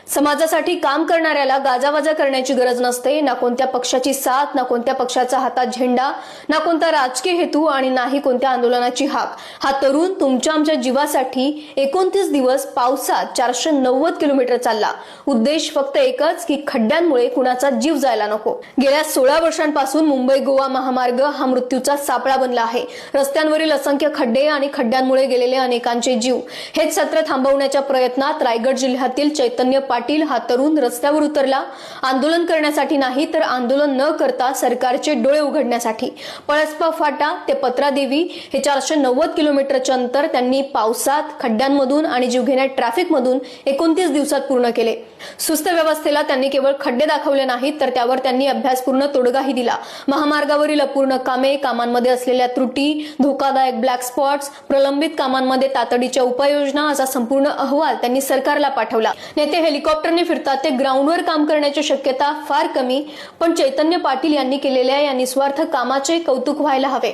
समाजासाठी काम करणाऱ्याला गाजावाजा करण्याची गरज नसते, ना कोणत्या पक्षाची साथ, ना कोणत्या पक्षाचा हातात झेंडा, ना कोणता राजकीय हेतू आणि नाही कोणत्या आंदोलनाची हाक। हा तरुण तुमच्या आमच्या जीवासाठी 29 दिवस पावसात 490 किलोमीटर चालला। उद्देश फक्त एकच की खड्ड्यांमुळे कुणाचा जीव जायला नको। गेल्या 16 वर्षांपासून मुंबई गोवा महामार्ग हा मृत्यूचा सापळा बनला आहे। रस्त्यांवरील असंख्य खड्डे आणि खड्ड्यांमुळे गेलेले अनेकांचे जीव। हेच सत्र थांबवण्याच्या प्रयत्नात रायगड जिल्ह्यातील चैतन्य पाटील हा तरुण रस्त्यावर उतरला, आंदोलन करण्यासाठी नाही तर आंदोलन न करता सरकारचे डोळे उघडण्यासाठी। पळसपा फाटा ते पत्रादेवी हे 490 किलोमीटरचे अंतर त्यांनी पावसात, खड्ड्यांमधून आणि जीवघेण्या ट्रॅफिकमधून 29 दिवसात पूर्ण केले। सुस्त व्यवस्थेला त्यांनी केवळ खड्डे दाखवले नाहीत तर त्यावर त्यांनी अभ्यासपूर्ण तोडगाही दिला। महामार्गावरील अपूर्ण कामे, कामांमध्ये असलेल्या त्रुटी, धोकादायक ब्लॅक स्पॉट्स, प्रलंबित कामांमध्ये तातडीच्या उपाययोजना असा संपूर्ण अहवाल त्यांनी सरकारला पाठवला। नेते हेलिकॉप्टरने फिरतात ते ग्राउंडवर काम करण्याची शक्यता फार कमी, पण चैतन्य पाटील यांनी केलेल्या या निस्वार्थ कामाचे कौतुक व्हायला हवे।